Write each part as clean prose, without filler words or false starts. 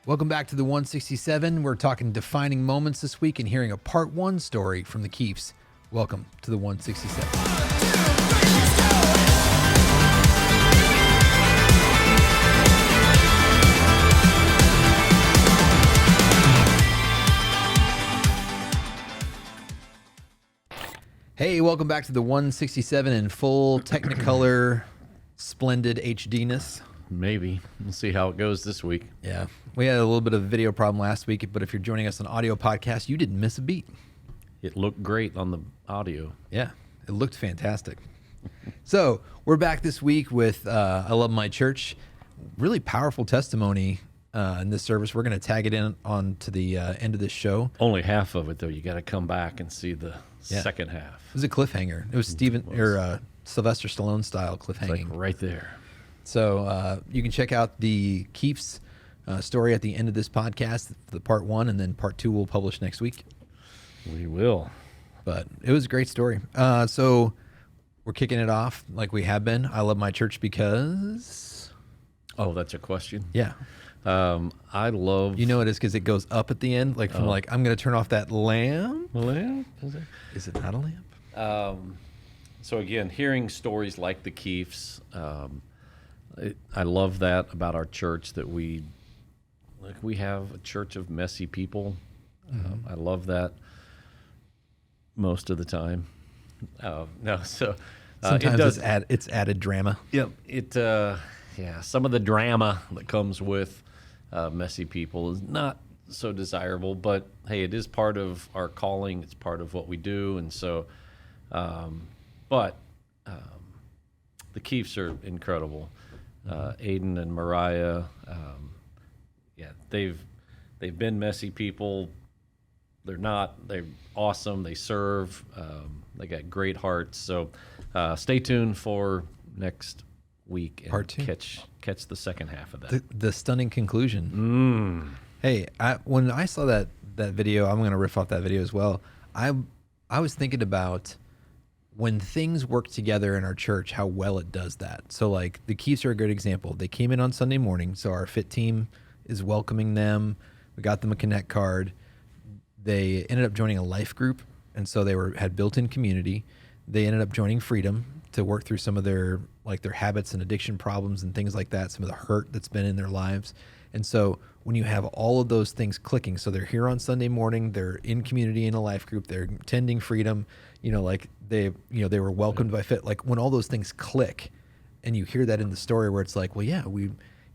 Welcome back to the 167. We're talking defining moments this week and hearing a part one story from the Keefs. Welcome to the 167. Hey, welcome back to the 167 in full Technicolor, splendid HDness. Maybe. We'll see how it goes this week. Yeah. We had a little bit of a video problem last week, but if you're joining us on audio podcast, you didn't miss a beat. It looked great on the audio. Yeah, it looked fantastic. So we're back this week with I Love My Church. Really powerful testimony in this service. We're going to tag it in on to the end of this show. Only half of it, though. You got to come back and see the second half. It was a cliffhanger. It was Sylvester Stallone style cliffhanging. It's like right there. So you can check out the Keefs story at the end of this podcast, the part one, and then part two we'll publish next week. We will. But it was a great story. So we're kicking it off like we have been. I love my church because... Oh, that's a question? Yeah. I love... You know it is because it goes up at the end, like from like, I'm going to turn off that lamp. Lamp? Is it not a lamp? So again, hearing stories like the Keefs, I love that about our church, that we have a church of messy people. Mm-hmm. I love that most of the time. Sometimes it's added drama. Yep. Some of the drama that comes with messy people is not so desirable, but hey, it is part of our calling. It's part of what we do. And so, the Keefs are incredible. Aiden and Mariah, they've been messy people. They're awesome. They serve. They got great hearts. So stay tuned for next week and Part two. Catch the second half of that. The stunning conclusion. Hey, when I saw that video, I'm going to riff off that video as well. I was thinking about when things work together in our church, how well it does that. So like the Keefs are a good example. They came in on Sunday morning, so our fit team is welcoming them. We got them a Connect card. They ended up joining a life group, and so they had built-in community. They ended up joining Freedom to work through some of their habits and addiction problems and things like that, some of the hurt that's been in their lives. And so when you have all of those things clicking, so they're here on Sunday morning, they're in community in a life group, they're attending Freedom, they were welcomed by Fit. Like when all those things click and you hear that in the story where it's like, well, yeah, we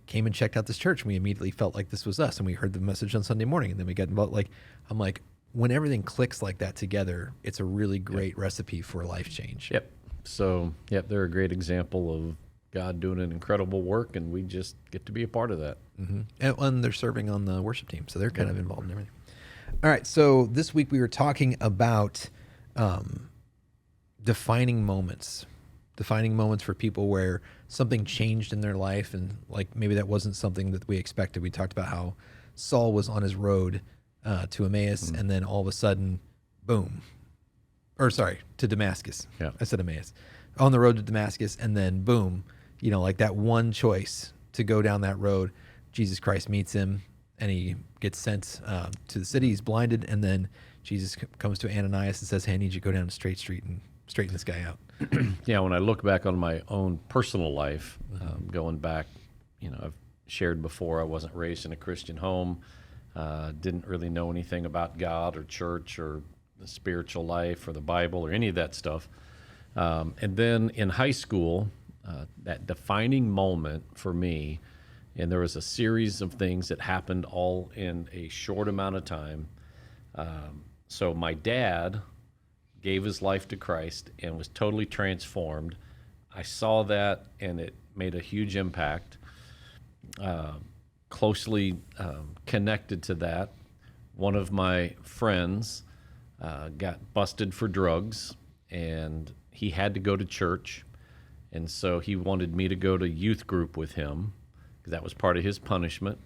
came and checked out this church and we immediately felt like this was us, and we heard the message on Sunday morning, and then we got involved. I'm like, when everything clicks like that together, it's a really great recipe for life change. Yep. So, they're a great example of God doing an incredible work, and we just get to be a part of that. Mm-hmm. And they're serving on the worship team, so they're kind of involved in everything. All right, so this week we were talking about defining moments for people where something changed in their life, and like maybe that wasn't something that we expected. We talked about how Saul was on his road to Emmaus, and then all of a sudden, boom. To Damascus. Yeah. I said Emmaus. On the road to Damascus, and then boom, like that one choice to go down that road, Jesus Christ meets him, and he gets sent to the city. He's blinded, and then Jesus comes to Ananias and says, hey, I need you to go down to Straight Street and straighten this guy out. When I look back on my own personal life, going back, I've shared before, I wasn't raised in a Christian home, didn't really know anything about God or church or the spiritual life or the Bible or any of that stuff. And then in high school, that defining moment for me, and there was a series of things that happened all in a short amount of time. So my dad gave his life to Christ and was totally transformed. I saw that, and it made a huge impact. Closely connected to that, one of my friends got busted for drugs, and he had to go to church, and so he wanted me to go to youth group with him because that was part of his punishment.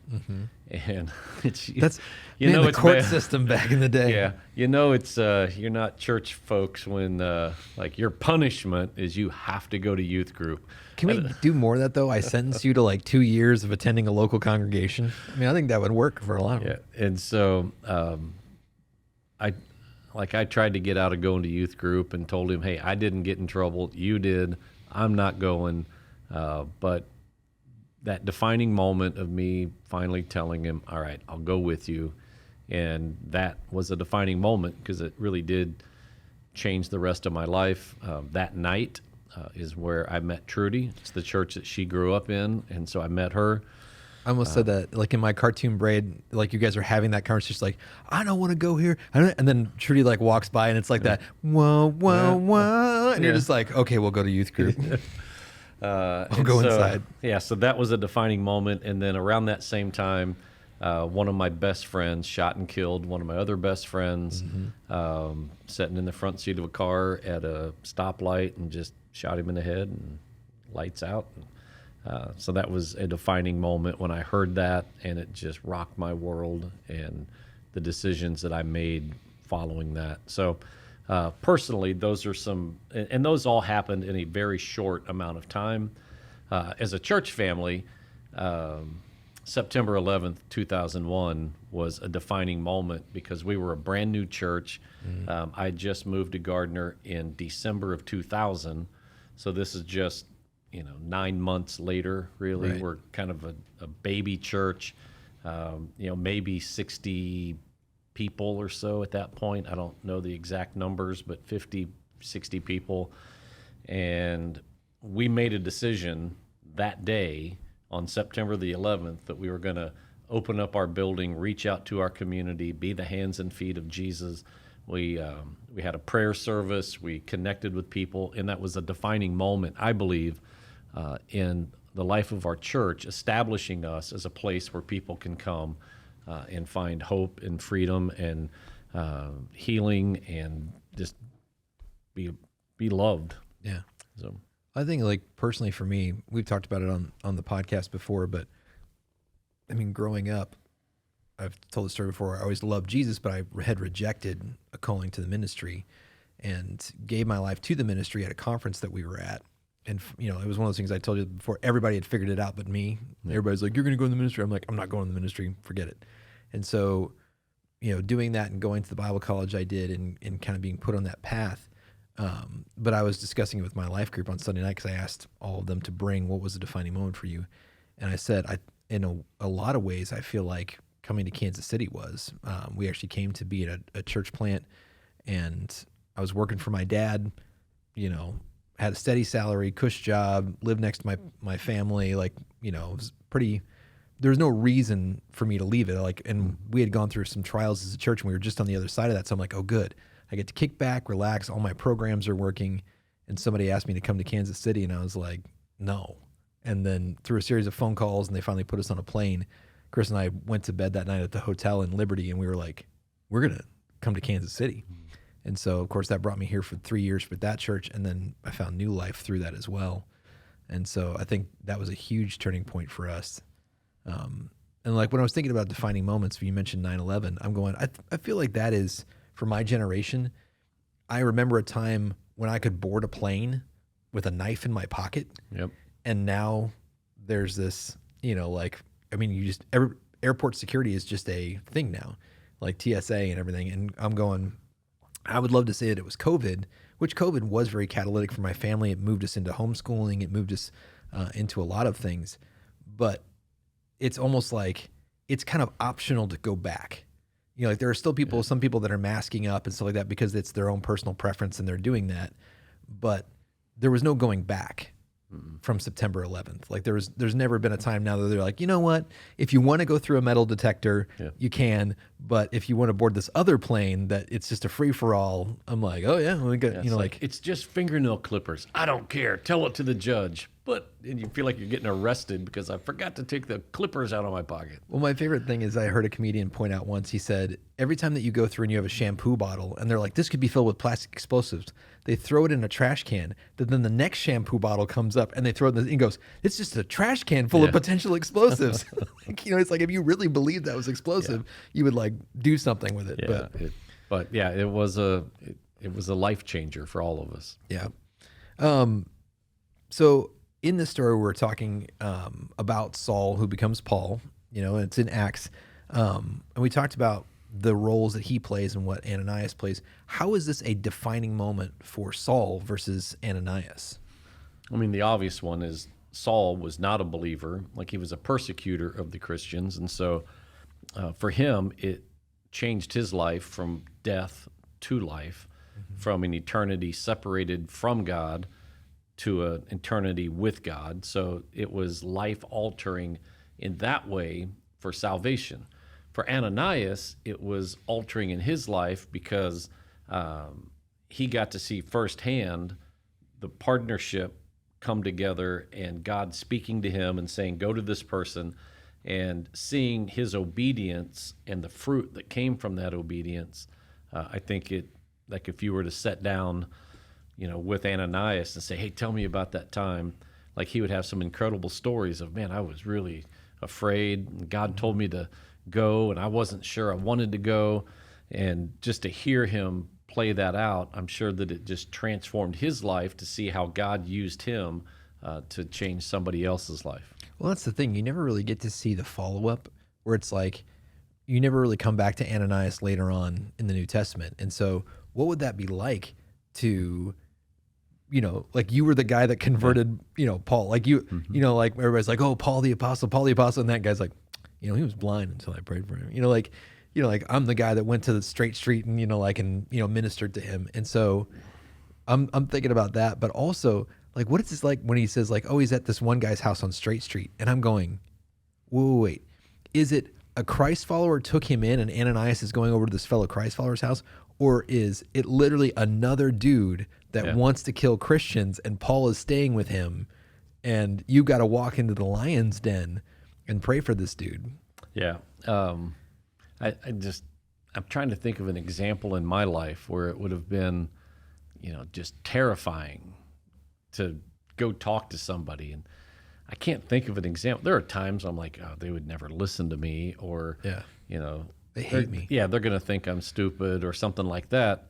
And it's That's the it's court system back in the day. Yeah, it's you're not church folks when like your punishment is you have to go to youth group. Can we do more of that though? I sentence you to like 2 years of attending a local congregation. I mean, I think that would work for a lot of them. Yeah, and so I tried to get out of going to youth group and told him, hey, I didn't get in trouble. You did. I'm not going. But that defining moment of me finally telling him, all right, I'll go with you. And that was a defining moment because it really did change the rest of my life. That night is where I met Trudy. It's the church that she grew up in. And so I met her. I almost said that, like in my cartoon braid, like you guys are having that conversation, like, I don't want to go here. And then Trudy like walks by and it's like that, whoa, whoa, whoa. And you're just like, okay, we'll go to youth group. I'll go inside. Yeah, so that was a defining moment. And then around that same time, one of my best friends shot and killed one of my other best friends, sitting in the front seat of a car at a stoplight and just shot him in the head and lights out. So that was a defining moment when I heard that, and it just rocked my world and the decisions that I made following that. So personally, those are some, and those all happened in a very short amount of time. As a church family, September 11th, 2001 was a defining moment because we were a brand new church. I just moved to Gardner in December of 2000. So this is just 9 months later, really. Right. We're kind of a baby church, maybe 60 people or so at that point. I don't know the exact numbers, but 50, 60 people. And we made a decision that day on September the 11th that we were going to open up our building, reach out to our community, be the hands and feet of Jesus. We had a prayer service. We connected with people, and that was a defining moment, I believe, in the life of our church, establishing us as a place where people can come and find hope and freedom and healing and just be loved. Yeah. So I think, like, personally for me, we've talked about it on the podcast before, but I mean, growing up, I've told the story before, I always loved Jesus, but I had rejected a calling to the ministry and gave my life to the ministry at a conference that we were at. And, it was one of those things I told you before, everybody had figured it out but me. Everybody's like, you're going to go in the ministry. I'm like, I'm not going in the ministry. Forget it. And so, doing that and going to the Bible college I did and kind of being put on that path. But I was discussing it with my life group on Sunday night because I asked all of them to bring what was a defining moment for you. And I said, in a lot of ways, I feel like coming to Kansas City was. We actually came to be at a church plant, and I was working for my dad, had a steady salary, cush job, lived next to my family. Like, it was pretty, there was no reason for me to leave it. And we had gone through some trials as a church and we were just on the other side of that. So I'm like, oh, good. I get to kick back, relax. All my programs are working. And somebody asked me to come to Kansas City and I was like, no. And then through a series of phone calls and they finally put us on a plane, Chris and I went to bed that night at the hotel in Liberty and we were like, we're going to come to Kansas City. And so, of course, that brought me here for 3 years with that church, and then I found new life through that as well. And so I think that was a huge turning point for us. And like when I was thinking about defining moments, when you mentioned 9/11, I'm going, I feel like that is, for my generation, I remember a time when I could board a plane with a knife in my pocket. Yep. And now there's this, airport security is just a thing now, like TSA and everything. And I'm going, I would love to say that it was COVID, which COVID was very catalytic for my family. It moved us into homeschooling. It moved us into a lot of things. But it's almost like it's kind of optional to go back. Like there are still some people that are masking up and stuff like that because it's their own personal preference and they're doing that. But there was no going back from September 11th. Like there's never been a time now that they're like, you know what? If you want to go through a metal detector, you can. But if you want to board this other plane that it's just a free for all, I'm like, oh yeah, we got, it's just fingernail clippers. I don't care. Tell it to the judge. and you feel like you're getting arrested because I forgot to take the clippers out of my pocket. Well, my favorite thing is I heard a comedian point out once. He said, every time that you go through and you have a shampoo bottle and they're like, this could be filled with plastic explosives, they throw it in a trash can. But then the next shampoo bottle comes up and they throw it in and goes, it's just a trash can full of potential explosives. Like, it's like if you really believed that was explosive, you would like do something with it. Yeah, it was a life changer for all of us. Yeah. So in this story, we're talking about Saul, who becomes Paul. It's in Acts, and we talked about the roles that he plays and what Ananias plays. How is this a defining moment for Saul versus Ananias? I mean, the obvious one is Saul was not a believer; like he was a persecutor of the Christians, and so for him, it changed his life from death to life, from an eternity separated from God to an eternity with God. So it was life altering in that way for salvation. For Ananias, it was altering in his life because he got to see firsthand the partnership come together and God speaking to him and saying, go to this person, and seeing his obedience and the fruit that came from that obedience. I think like if you were to sit down with Ananias and say, hey, tell me about that time, like he would have some incredible stories of, man, I was really afraid, and God told me to go, and I wasn't sure I wanted to go. And just to hear him play that out, I'm sure that it just transformed his life to see how God used him to change somebody else's life. Well, that's the thing. You never really get to see the follow-up where it's like, you never really come back to Ananias later on in the New Testament. And so what would that be like to, like you were the guy that converted, Paul, like you, like everybody's like, oh, Paul the apostle. And that guy's like, he was blind until I prayed for him. Like I'm the guy that went to the straight street and, ministered to him. And so I'm thinking about that, but also like, what is this like when he says like, oh, he's at this one guy's house on Straight Street. And I'm going, wait, is it a Christ follower took him in and Ananias is going over to this fellow Christ follower's house? Or is it literally another dude that wants to kill Christians and Paul is staying with him and you got to walk into the lion's den and pray for this dude? Yeah. I'm trying to think of an example in my life where it would have been, just terrifying to go talk to somebody. And I can't think of an example. There are times I'm like, oh, they would never listen to me, or, they hate me. Yeah, they're going to think I'm stupid or something like that.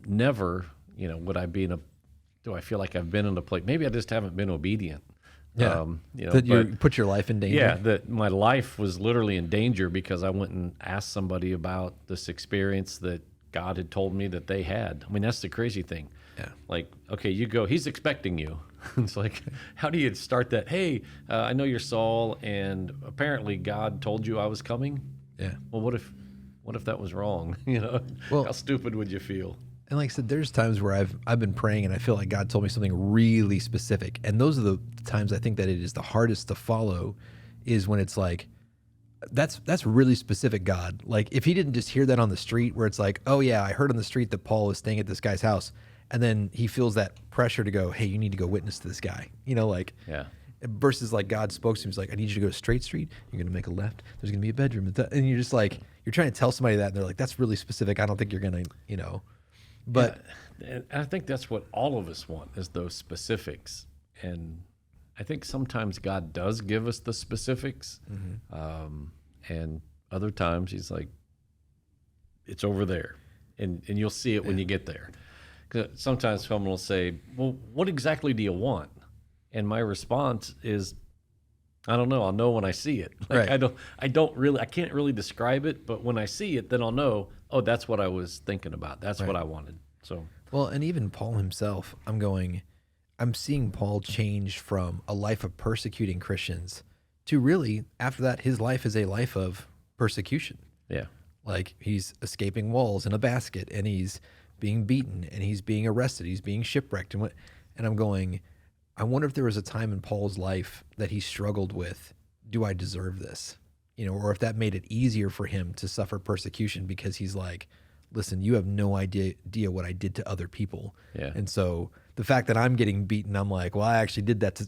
Never, would I be do I feel like I've been in a place, maybe I just haven't been obedient. Yeah, that you put your life in danger. Yeah, that my life was literally in danger because I went and asked somebody about this experience that God had told me that they had. I mean, that's the crazy thing. Yeah. Like, okay, you go, he's expecting you. It's like, how do you start that? Hey, I know you're Saul, and apparently God told you I was coming. Yeah. Well, what if that was wrong? Well, how stupid would you feel? And like I said, there's times where I've been praying and I feel like God told me something really specific. And those are the times I think that it is the hardest to follow, is when it's like, that's really specific, God. Like if he didn't just hear that on the street where it's like, oh yeah, I heard on the street that Paul was staying at this guy's house. And then he feels that pressure to go, hey, you need to go witness to this guy. Yeah. Versus like God spoke to him, he's like, I need you to go to Straight Street. You're going to make a left. There's going to be a bedroom. And you're just like, you're trying to tell somebody that, and they're like, that's really specific. I don't think you're going to, But and I think that's what all of us want, is those specifics. And I think sometimes God does give us the specifics. And other times he's like, it's over there. And you'll see it when you get there. 'Cause sometimes someone will say, well, what exactly do you want? And my response is, I don't know. I'll know when I see it. Like, right. I can't really describe it, but when I see it, then I'll know, oh, that's what I was thinking about. That's what I wanted. So, well, and even Paul himself, I'm seeing Paul change from a life of persecuting Christians to really, after that, his life is a life of persecution. yeah. Like he's escaping walls in a basket, and he's being beaten, and he's being arrested, he's being shipwrecked. And I'm going, I wonder if there was a time in Paul's life that he struggled with, do I deserve this? Or if that made it easier for him to suffer persecution because he's like, listen, you have no idea what I did to other people. Yeah. And so the fact that I'm getting beaten, I'm like, well, I actually did that to,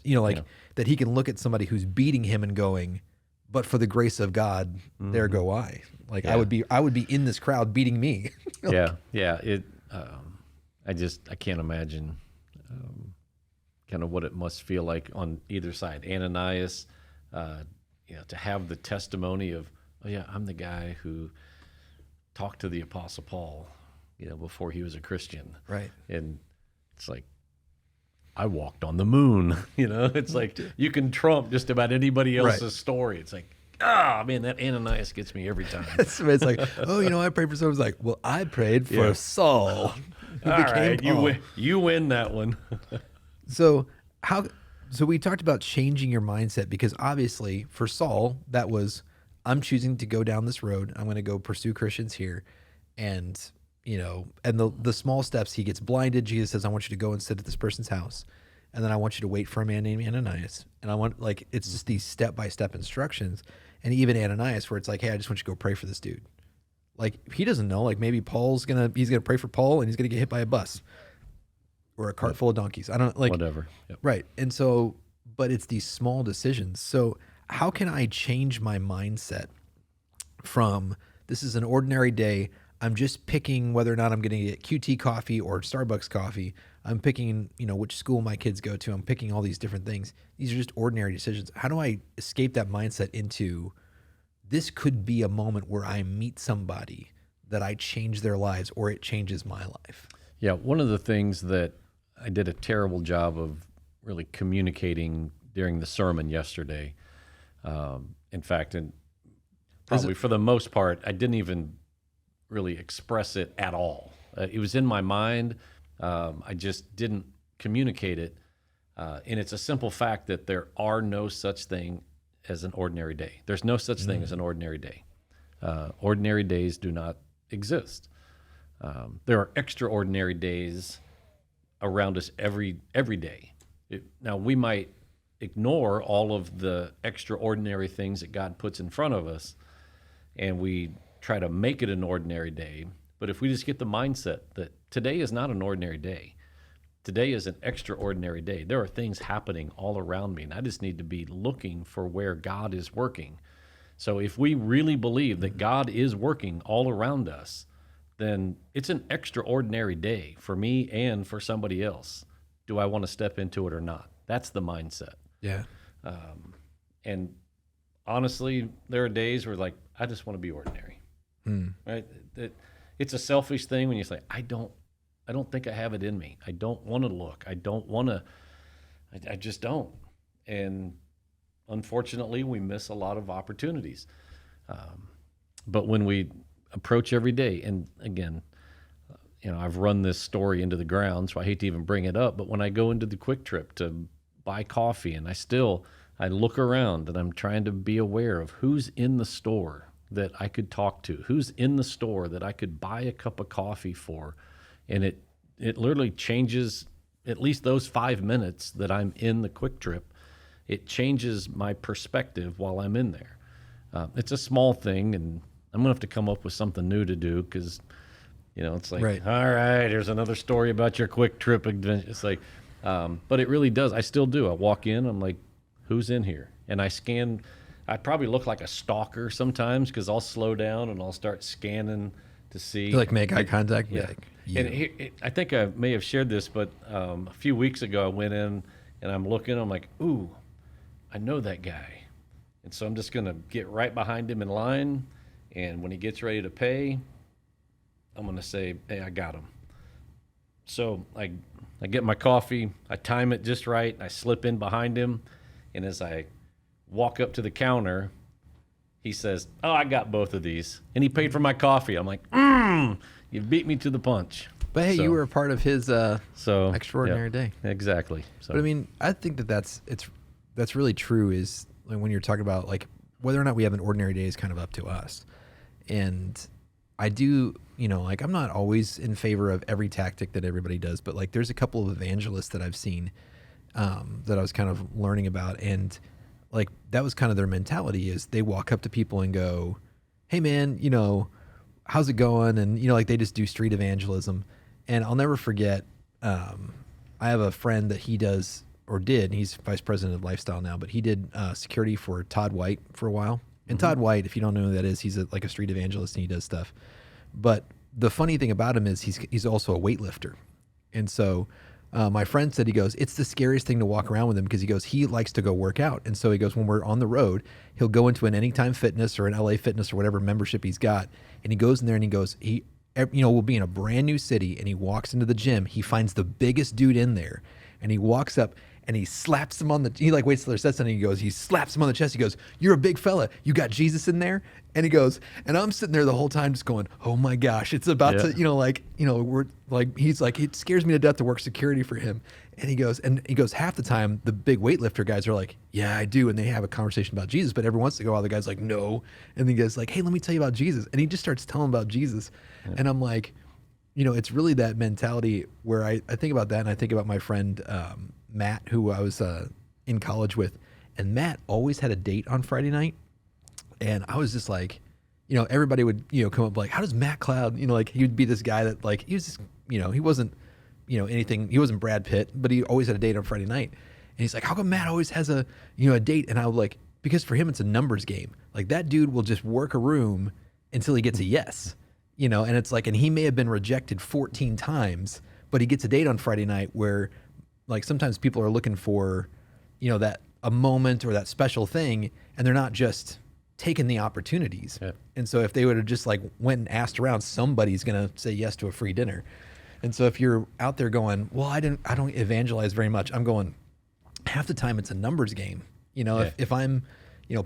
that he can look at somebody who's beating him and going, but for the grace of God, there go I. Like I would be in this crowd beating me. Yeah. It, I can't imagine kind of what it must feel like on either side. Ananias, to have the testimony of, oh yeah, I'm the guy who talked to the Apostle Paul, before he was a Christian. Right. And it's like, I walked on the moon. It's like you can trump just about anybody else's story. It's like, man, that Ananias gets me every time. It's like, I prayed for someone. It's like, well, I prayed for Saul, who became Paul. You win that one. So we talked about changing your mindset, because obviously for Saul, that was, I'm choosing to go down this road. I'm going to go pursue Christians here. And, and the small steps, he gets blinded. Jesus says, I want you to go and sit at this person's house. And then I want you to wait for a man named Ananias. And I want, it's just these step-by-step instructions. And even Ananias, where it's like, hey, I just want you to go pray for this dude. Like, he doesn't know, maybe he's going to pray for Paul and he's going to get hit by a bus or a cart full of donkeys. I don't whatever. Yep. Right. And so, but it's these small decisions. So how can I change my mindset from, this is an ordinary day, I'm just picking whether or not I'm going to get QT coffee or Starbucks coffee. I'm picking, which school my kids go to. I'm picking all these different things. These are just ordinary decisions. How do I escape that mindset into, this could be a moment where I meet somebody that I change their lives, or it changes my life? Yeah. One of the things that I did a terrible job of really communicating during the sermon yesterday. In fact, and probably for the most part, I didn't even really express it at all. It was in my mind. I just didn't communicate it. And it's a simple fact that there are no such thing as an ordinary day. There's no such thing as an ordinary day. Ordinary days do not exist. There are extraordinary days around us every day. Now, we might ignore all of the extraordinary things that God puts in front of us, and we try to make it an ordinary day. But if we just get the mindset that today is not an ordinary day, today is an extraordinary day. There are things happening all around me, and I just need to be looking for where God is working. So if we really believe that God is working all around us, then it's an extraordinary day for me and for somebody else. Do I want to step into it or not? That's the mindset. Yeah. And honestly, there are days where I just want to be ordinary. Right? It's a selfish thing when you say, I don't think I have it in me. I don't want to look. I don't want to. I just don't. And unfortunately, we miss a lot of opportunities. But when we approach every day, and again, I've run this story into the ground, so I hate to even bring it up, but when I go into the Quick Trip to buy coffee, and I look around and I'm trying to be aware of who's in the store that I could talk to, who's in the store that I could buy a cup of coffee for. And it literally changes, at least those 5 minutes that I'm in the Quick Trip, it changes my perspective while I'm in there. It's a small thing, and I'm going to have to come up with something new to do, because, it's like, right. All right, here's another story about your Quick Trip adventure. It's like, but it really does. I still do. I walk in, I'm like, who's in here? And I scan. I probably look like a stalker sometimes, because I'll slow down and I'll start scanning to see. Make eye contact? Yeah. And I think I may have shared this, but a few weeks ago I went in and I'm looking, I'm like, ooh, I know that guy. And so I'm just going to get right behind him in line. And when he gets ready to pay, I'm going to say, hey, I got him. So I get my coffee, I time it just right, I slip in behind him, and as I walk up to the counter, he says, oh, I got both of these. And he paid for my coffee. I'm like, you beat me to the punch. But hey, you were a part of his extraordinary day. Exactly. So, but I mean, I think that's really true, is when you're talking about whether or not we have an ordinary day is kind of up to us. And I do, I'm not always in favor of every tactic that everybody does, but there's a couple of evangelists that I've seen that I was kind of learning about, and that was kind of their mentality, is they walk up to people and go, hey man, how's it going? And they just do street evangelism. And I'll never forget, I have a friend that he does or did. He's vice president of lifestyle now, but he did security for Todd White for a while. And Todd White, if you don't know who that is, he's like a street evangelist and he does stuff. But the funny thing about him is he's also a weightlifter. And so my friend said, he goes, it's the scariest thing to walk around with him because he goes, he likes to go work out. And so he goes, when we're on the road, he'll go into an Anytime Fitness or an LA Fitness or whatever membership he's got. And he goes in there and he goes, we'll be in a brand new city and he walks into the gym. He finds the biggest dude in there and he walks up and he slaps him on the, he like waits till they're said something. He slaps him on the chest. He goes, you're a big fella. You got Jesus in there? And he goes, and I'm sitting there the whole time just going, oh my gosh, it's about to, we're like, he's like, it scares me to death to work security for him. And he goes, half the time the big weightlifter guys are like, yeah, I do. And they have a conversation about Jesus. But every once in a while, the guy's like, no. And the guy's like, hey, let me tell you about Jesus. And he just starts telling about Jesus. Yeah. And I'm like, it's really that mentality where I think about that. And I think about my friend, Matt, who I was in college with, and Matt always had a date on Friday night, and I was just like, everybody would come up like, how does Matt Cloud, like he would be this guy that like he was just, he wasn't anything, he wasn't Brad Pitt, but he always had a date on Friday night, and he's like, how come Matt always has a a date? And I was like, because for him it's a numbers game. Like that dude will just work a room until he gets a yes, and it's like, and he may have been rejected 14 times, but he gets a date on Friday night where. Like sometimes people are looking for, that a moment or that special thing, and they're not just taking the opportunities. Yeah. And so if they would have just like went and asked around, somebody's going to say yes to a free dinner. And so if you're out there going, well, I don't evangelize very much. I'm going, half the time it's a numbers game. If I'm,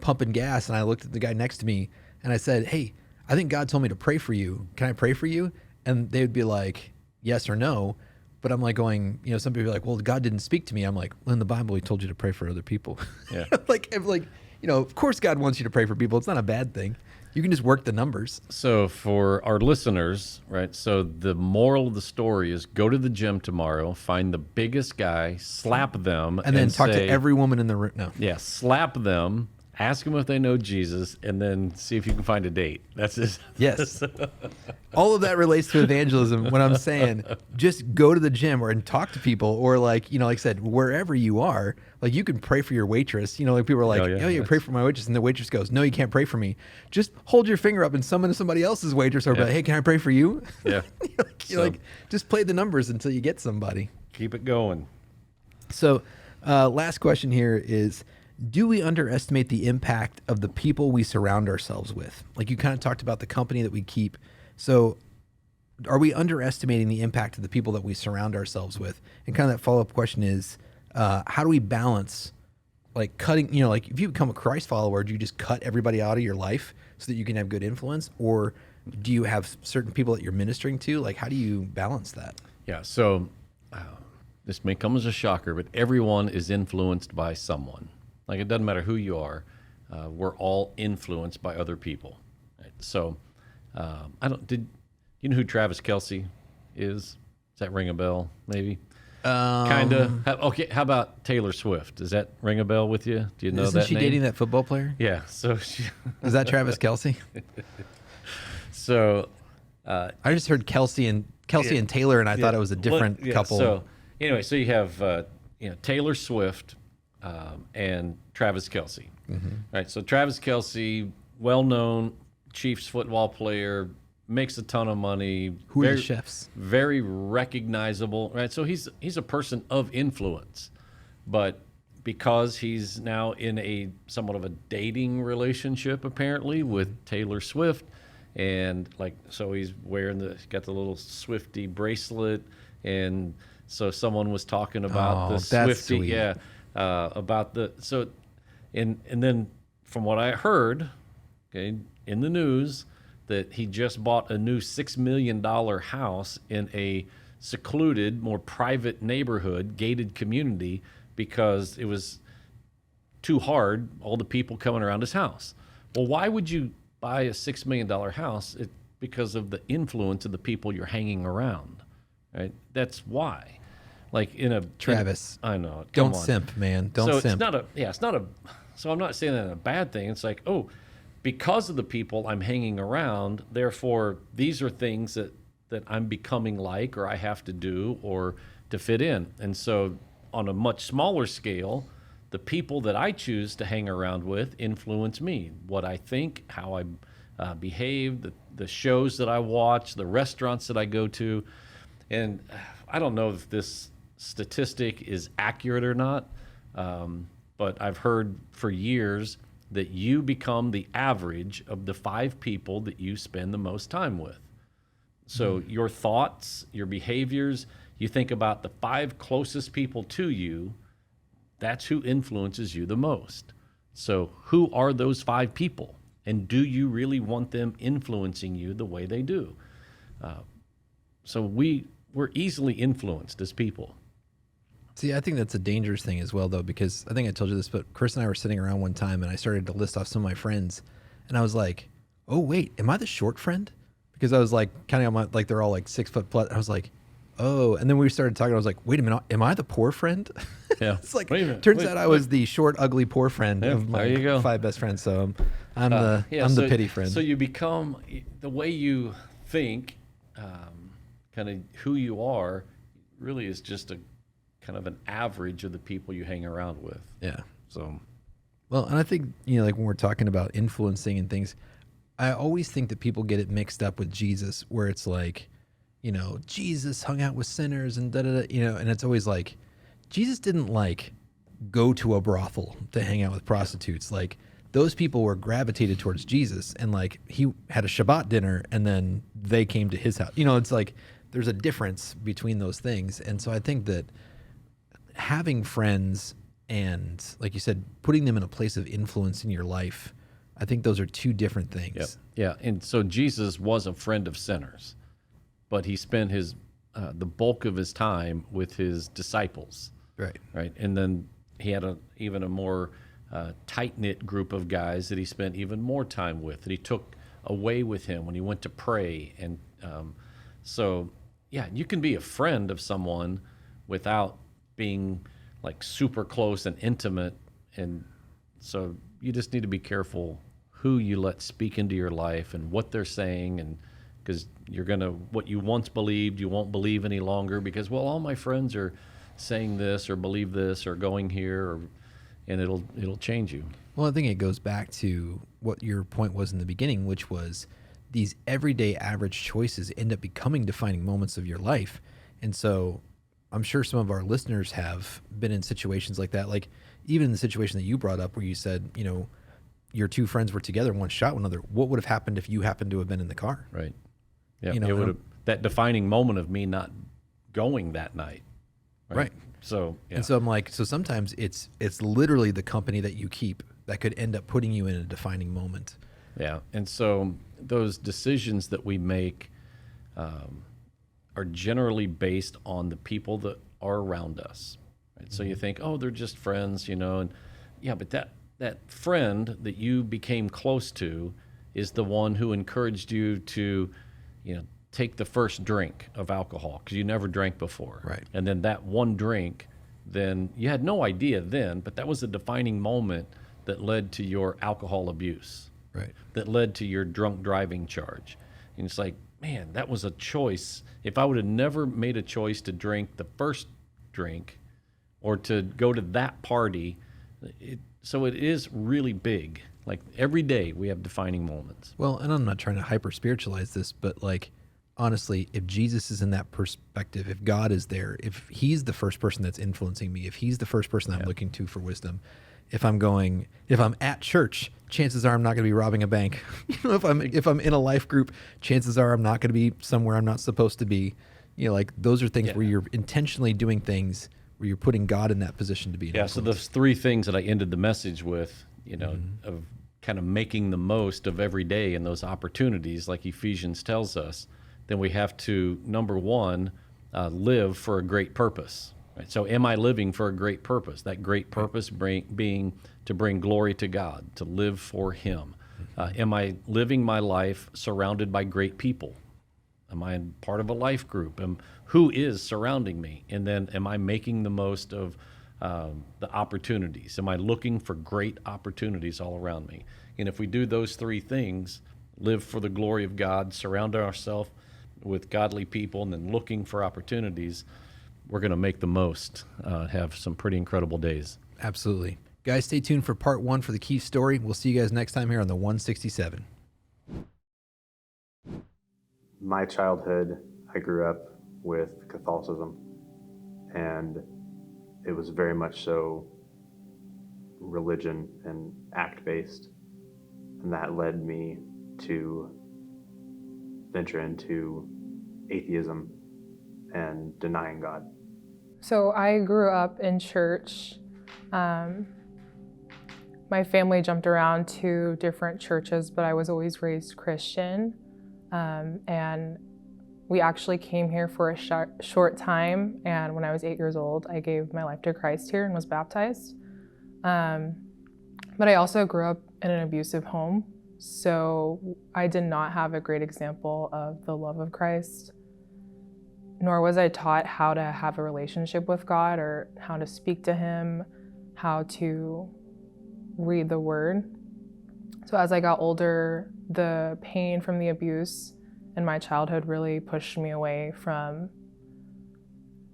pumping gas and I looked at the guy next to me and I said, hey, I think God told me to pray for you. Can I pray for you? And they would be like, yes or no. But I'm like going, some people are like, well, God didn't speak to me. I'm like, well, in the Bible, he told you to pray for other people. Yeah. Of course God wants you to pray for people. It's not a bad thing. You can just work the numbers. So for our listeners, right, so the moral of the story is go to the gym tomorrow, find the biggest guy, slap them. And then talk to every woman in the room. No. Yeah, slap them. Ask them if they know Jesus, and then see if you can find a date. That's it. Yes. All of that relates to evangelism. When I'm saying just go to the gym and talk to people, or like I said, wherever you are, like you can pray for your waitress. Like people are like, you pray for my waitress, and the waitress goes, no, you can't pray for me. Just hold your finger up and summon somebody else's waitress, or be like, hey, can I pray for you? Yeah. Just play the numbers until you get somebody. Keep it going. So, last question here is. Do we underestimate the impact of the people we surround ourselves with? Like you kind of talked about the company that we keep. So are we underestimating the impact of the people that we surround ourselves with? And kind of that follow-up question is, how do we balance like cutting, like if you become a Christ follower, do you just cut everybody out of your life so that you can have good influence? Or do you have certain people that you're ministering to? Like, how do you balance that? Yeah. So this may come as a shocker, but everyone is influenced by someone. Like it doesn't matter who you are, we're all influenced by other people. Right? So, did you know who Travis Kelce is? Does that ring a bell? Maybe. Kind of. Okay. How about Taylor Swift? Does that ring a bell with you? Do you know Isn't that she name? Dating that football player? Yeah. So is that Travis Kelce? So, I just heard Kelce and Taylor, and I thought it was a different couple. So anyway, so you have Taylor Swift. And Travis Kelce. Mm-hmm. Right. So Travis Kelce, well-known Chiefs football player, makes a ton of money. Who are the chefs? Very recognizable. Right. So he's a person of influence, but because he's now in a somewhat of a dating relationship apparently with Taylor Swift, and so he's got the little Swiftie bracelet, and so someone was talking about the Swiftie. Sweet. Yeah. And then from what I heard, in the news, that he just bought a new $6 million house in a secluded, more private neighborhood, gated community, because it was too hard, all the people coming around his house. Well, why would you buy a $6 million house? Because of the influence of the people you're hanging around, right? That's why. Like Travis, I know. Don't simp, man. Don't simp. So I'm not saying that in a bad thing. It's like, because of the people I'm hanging around, therefore these are things that I'm becoming like, or I have to do, or to fit in. And so on a much smaller scale, the people that I choose to hang around with influence me, what I think, how I behave, the shows that I watch, the restaurants that I go to. And I don't know if this statistic is accurate or not, but I've heard for years that you become the average of the 5 people that you spend the most time with. So your thoughts, your behaviors, you think about the 5 closest people to you, that's who influences you the most. So who are those 5 people? And do you really want them influencing you the way they do? So we're easily influenced as people. See, I think that's a dangerous thing as well, though, because I think I told you this, but Chris and I were sitting around one time and I started to list off some of my friends, and I was like, oh, wait, am I the short friend? Because I was like, counting on my, like, they're all like 6 foot plus. I was like, oh, and then we started talking. I was like, wait a minute, am I the poor friend? Yeah. It's like, turns out I was the short, ugly, poor friend of my 5 best friends. So I'm the pity friend. So you become, the way you think, kind of who you are, really is just a kind of an average of the people you hang around with. Yeah. So, well, and I think, like when we're talking about influencing and things, I always think that people get it mixed up with Jesus, where it's like, Jesus hung out with sinners and and it's always like, Jesus didn't like go to a brothel to hang out with prostitutes. Like, those people were gravitated towards Jesus, and like he had a Shabbat dinner and then they came to his house. It's like there's a difference between those things. And so I think that having friends and, like you said, putting them in a place of influence in your life, I think those are 2 different things. Yep. Yeah. And so Jesus was a friend of sinners, but he spent the bulk of his time with his disciples. Right. Right. And then he had even a more tight-knit group of guys that he spent even more time with, that he took away with him when he went to pray. And so, yeah, you can be a friend of someone without being like super close and intimate. And so you just need to be careful who you let speak into your life and what they're saying, and because what you once believed, you won't believe any longer, because, well, all my friends are saying this or believe this or going here, and it'll change you. Well, I think it goes back to what your point was in the beginning, which was these everyday average choices end up becoming defining moments of your life. And so I'm sure some of our listeners have been in situations like that. Like even in the situation that you brought up where you said, your 2 friends were together and one shot one another. What would have happened if you happened to have been in the car? Right. Yeah. It would have, that defining moment of me not going that night. Right. So, yeah. And so I'm like, so sometimes it's literally the company that you keep that could end up putting you in a defining moment. Yeah. And so those decisions that we make are generally based on the people that are around us. Right? So you think, oh, they're just friends, and yeah, but that friend that you became close to is the one who encouraged you to, take the first drink of alcohol because you never drank before. Right. And then that one drink, then you had no idea then, but that was a defining moment that led to your alcohol abuse. Right. That led to your drunk driving charge. And it's like, man, that was a choice. If I would have never made a choice to drink the first drink or to go to that party, so it is really big. Like every day we have defining moments. Well, and I'm not trying to hyper spiritualize this, but like, honestly, if Jesus is in that perspective, if God is there, if he's the first person that's influencing me, if he's the first person I'm looking to for wisdom, if I'm at church, chances are I'm not going to be robbing a bank. If I'm in a life group, chances are I'm not going to be somewhere I'm not supposed to be. Like those are things where you're intentionally doing things where you're putting God in that position to be. Yeah. So those 3 things that I ended the message with, of kind of making the most of every day and those opportunities, like Ephesians tells us, then we have to, number 1, live for a great purpose. Right? So am I living for a great purpose? That great purpose being to bring glory to God, to live for him. Am I living my life surrounded by great people? Am I part of a life group? Who is surrounding me? And then am I making the most of the opportunities? Am I looking for great opportunities all around me? And if we do those 3 things, live for the glory of God, surround ourselves with godly people, and then looking for opportunities, we're going to make the most, have some pretty incredible days. Absolutely. Guys, stay tuned for part 1 for the Keith story. We'll see you guys next time here on the 167. My childhood, I grew up with Catholicism, and it was very much so religion and act-based, and that led me to venture into atheism and denying God. So I grew up in church. My family jumped around to different churches, but I was always raised Christian. And we actually came here for a short time, and when I was 8 years old, I gave my life to Christ here and was baptized. But I also grew up in an abusive home, so I did not have a great example of the love of Christ, nor was I taught how to have a relationship with God or how to speak to Him, how to read the Word. So as I got older, the pain from the abuse in my childhood really pushed me away from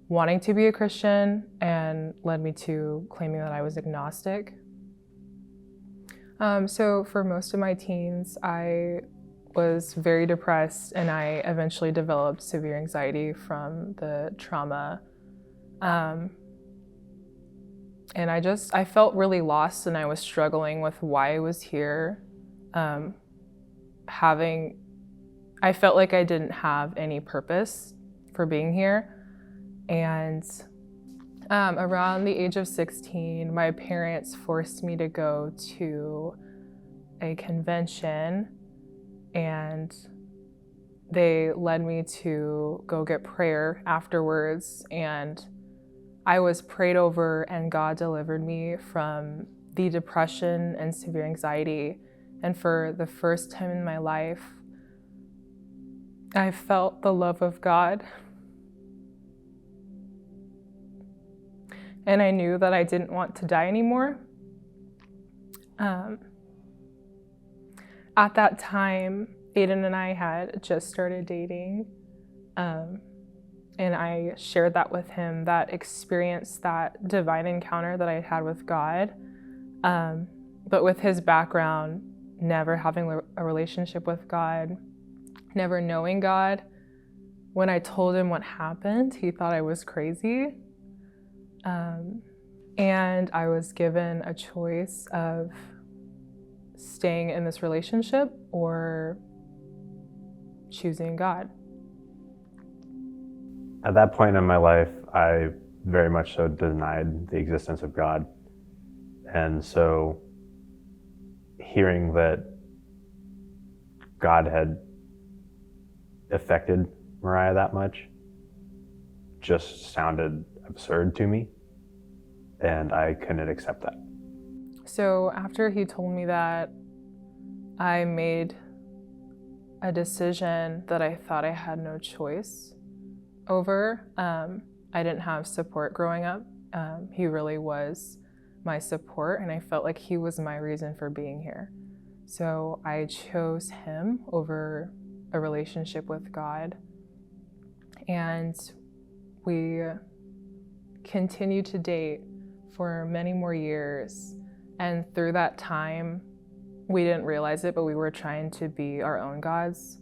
wanting to be a Christian and led me to claiming that I was agnostic. So for most of my teens, I was very depressed, and I eventually developed severe anxiety from the trauma. And I felt really lost, and I was struggling with why I was here. I felt like I didn't have any purpose for being here. And around the age of 16, my parents forced me to go to a convention, and they led me to go get prayer afterwards. And I was prayed over, and God delivered me from the depression and severe anxiety. And for the first time in my life, I felt the love of God. And I knew that I didn't want to die anymore. At that time, Aiden and I had just started dating. And I shared that with him, that experience, that divine encounter that I had with God. But with his background, never having a relationship with God, never knowing God, when I told him what happened, he thought I was crazy. And I was given a choice of staying in this relationship or choosing God. At that point in my life, I very much so denied the existence of God. And so hearing that God had affected Mariah that much just sounded absurd to me, and I couldn't accept that. So after he told me that, I made a decision that I thought I had no choice over. I didn't have support growing up. He really was my support, and I felt like he was my reason for being here. So I chose him over a relationship with God. And we continued to date for many more years. And through that time, we didn't realize it, but we were trying to be our own gods.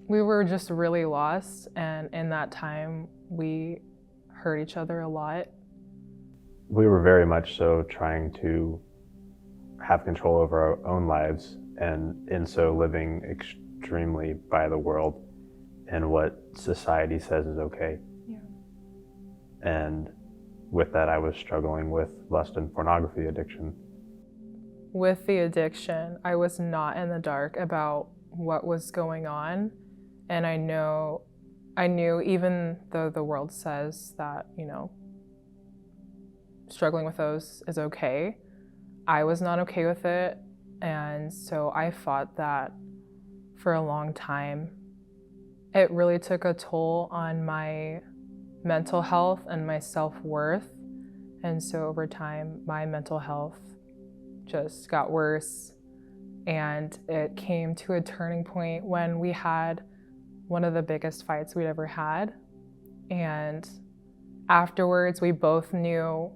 We were just really lost, and in that time, we hurt each other a lot. We were very much so trying to have control over our own lives, and in so living extremely by the world and what society says is okay. Yeah. And with that, I was struggling with lust and pornography addiction. With the addiction, I was not in the dark about what was going on. And I knew even though the world says that, struggling with those is okay, I was not okay with it. And so I fought that for a long time. It really took a toll on my mental health and my self-worth. And so over time, my mental health just got worse. And it came to a turning point when we had one of the biggest fights we'd ever had. And afterwards, we both knew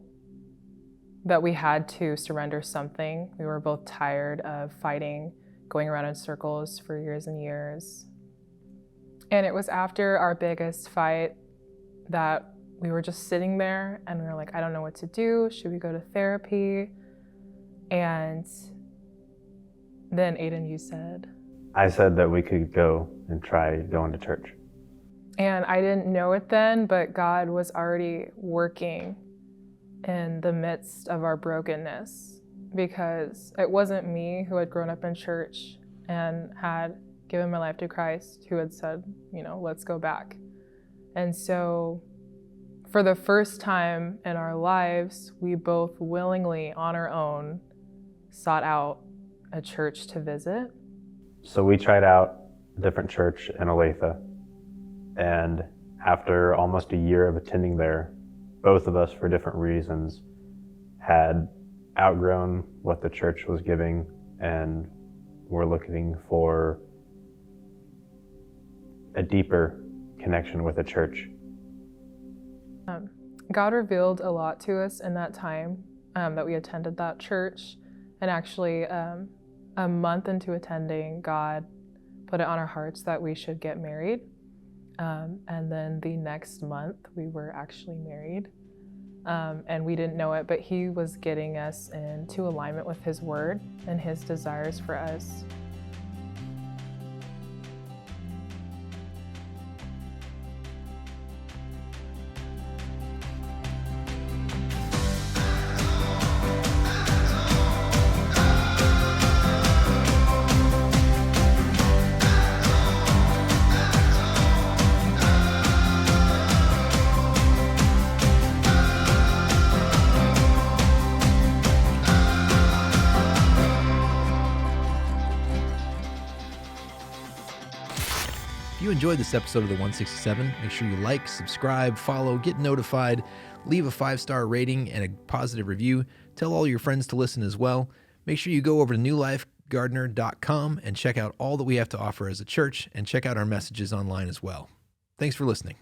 that we had to surrender something. We were both tired of fighting, going around in circles for years and years. And it was after our biggest fight that we were just sitting there and we were like, I don't know what to do. Should we go to therapy? And then Aiden, you said? I said that we could go and try going to church. And I didn't know it then, but God was already working in the midst of our brokenness, because it wasn't me who had grown up in church and had given my life to Christ who had said, let's go back. And so for the first time in our lives, we both willingly on our own sought out a church to visit. So we tried out a different church in Olathe, and after almost a year of attending there, both of us, for different reasons, had outgrown what the church was giving and were looking for a deeper connection with the church. God revealed a lot to us in that time that we attended that church. And actually, a month into attending, God put it on our hearts that we should get married. And then the next month, we were actually married. And we didn't know it, but He was getting us into alignment with His Word and His desires for us. If you enjoyed this episode of the 167, make sure you like, subscribe, follow, get notified, leave a 5-star rating and a positive review. Tell all your friends to listen as well. Make sure you go over to newlifegardener.com and check out all that we have to offer as a church, and check out our messages online as well. Thanks for listening.